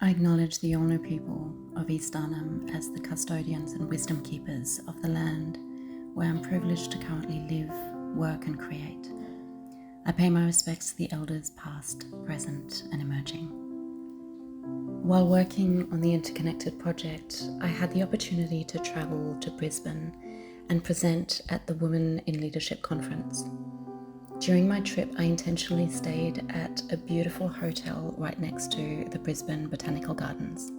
I acknowledge the Yolngu people of East Arnhem as the custodians and wisdom keepers of the land where I'm privileged to currently live, work and create. I pay my respects to the elders past, present and emerging. While working on the Interconnected project, I had the opportunity to travel to Brisbane and present at the Women in Leadership conference. During my trip, I intentionally stayed at a beautiful hotel right next to the Brisbane Botanical Gardens.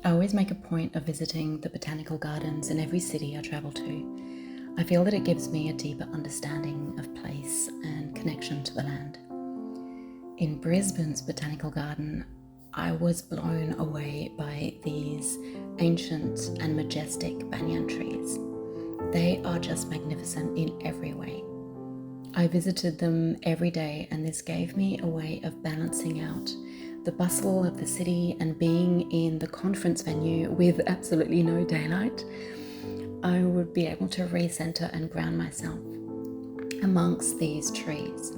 I always make a point of visiting the Botanical Gardens in every city I travel to. I feel that it gives me a deeper understanding of place and connection to the land. In Brisbane's Botanical Garden, I was blown away by these ancient and majestic banyan trees. They are just magnificent in every way. I visited them every day, and this gave me a way of balancing out the bustle of the city and being in the conference venue with absolutely no daylight. I would be able to recenter and ground myself amongst these trees.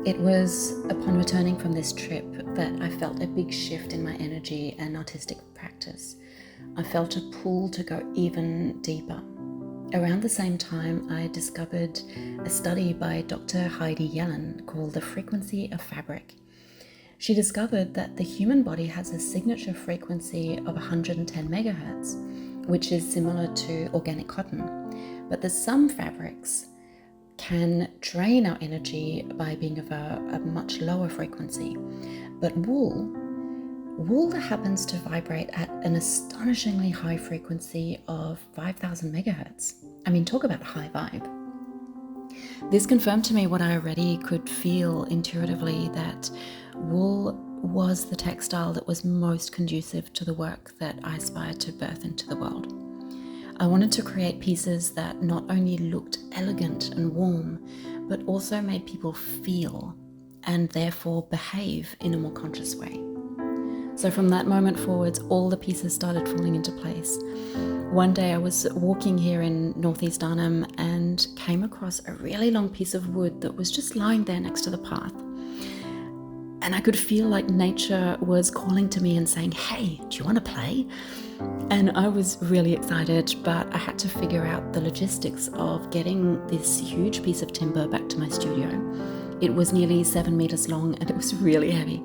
It was upon returning from this trip that I felt a big shift in my energy and artistic practice. I felt a pull to go even deeper. Around the same time, I discovered a study by Dr. Heidi Yellen called The Frequency of Fabric. She discovered that the human body has a signature frequency of 110 megahertz, which is similar to organic cotton. But that some fabrics can drain our energy by being of a much lower frequency. But wool happens to vibrate at an astonishingly high frequency of 5,000 megahertz. I mean, talk about high vibe. This confirmed to me what I already could feel intuitively, that wool was the textile that was most conducive to the work that I aspired to birth into the world. I wanted to create pieces that not only looked elegant and warm, but also made people feel and therefore behave in a more conscious way. So from that moment forwards, all the pieces started falling into place. One day I was walking here in northeast Arnhem and came across a really long piece of wood that was just lying there next to the path. And I could feel like nature was calling to me and saying, "Hey, do you want to play?" And I was really excited, but I had to figure out the logistics of getting this huge piece of timber back to my studio. It was nearly 7 meters long and it was really heavy.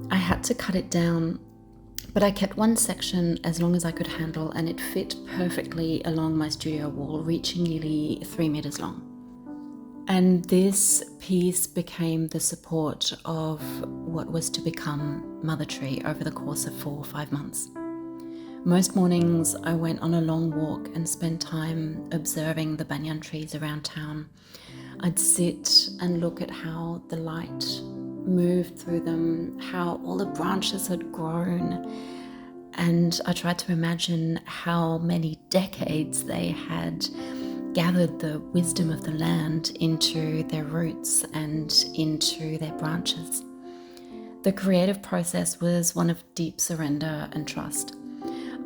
I had to cut it down, but I kept one section as long as I could handle, and it fit perfectly along my studio wall, reaching nearly 3 meters long. And this piece became the support of what was to become Mother Tree over the course of 4 or 5 months. Most mornings I went on a long walk and spent time observing the banyan trees around town. I'd sit and look at how the light moved through them, how all the branches had grown, and I tried to imagine how many decades they had gathered the wisdom of the land into their roots and into their branches. The creative process was one of deep surrender and trust.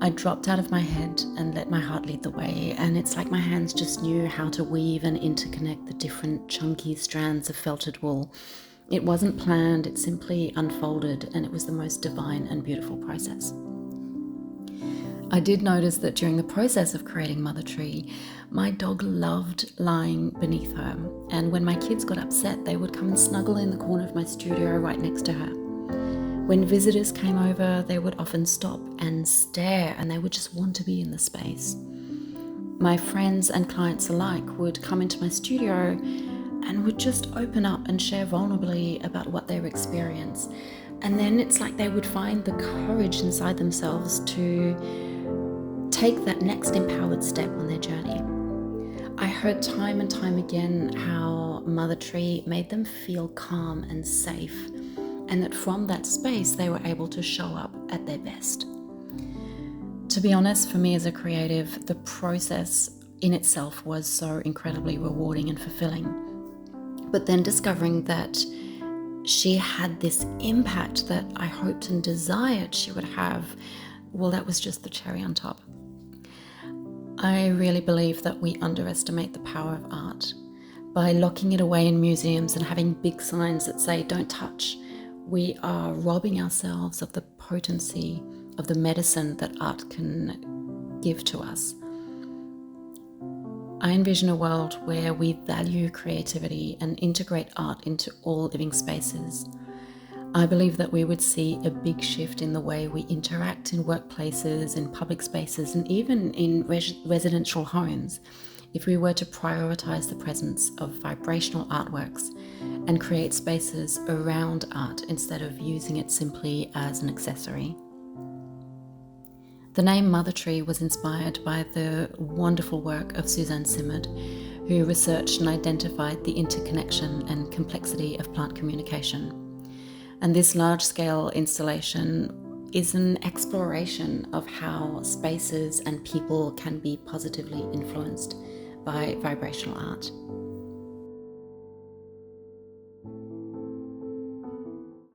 I dropped out of my head and let my heart lead the way, and it's like my hands just knew how to weave and interconnect the different chunky strands of felted wool. It wasn't planned, it simply unfolded, and it was the most divine and beautiful process. I did notice that during the process of creating Mother Tree, my dog loved lying beneath her, and when my kids got upset, they would come and snuggle in the corner of my studio right next to her. When visitors came over, they would often stop and stare, and they would just want to be in the space. My friends and clients alike would come into my studio and would just open up and share vulnerably about what they were experiencing. And then it's like they would find the courage inside themselves to take that next empowered step on their journey. I heard time and time again how Mother Tree made them feel calm and safe, and that from that space they were able to show up at their best. To be honest, for me as a creative, the process in itself was so incredibly rewarding and fulfilling. But then discovering that she had this impact that I hoped and desired she would have, well, that was just the cherry on top. I really believe that we underestimate the power of art. By locking it away in museums and having big signs that say, "Don't touch," we are robbing ourselves of the potency of the medicine that art can give to us. I envision a world where we value creativity and integrate art into all living spaces. I believe that we would see a big shift in the way we interact in workplaces, in public spaces, and even in residential homes if we were to prioritize the presence of vibrational artworks and create spaces around art instead of using it simply as an accessory. The name Mother Tree was inspired by the wonderful work of Suzanne Simard, who researched and identified the interconnection and complexity of plant communication. And this large-scale installation is an exploration of how spaces and people can be positively influenced by vibrational art.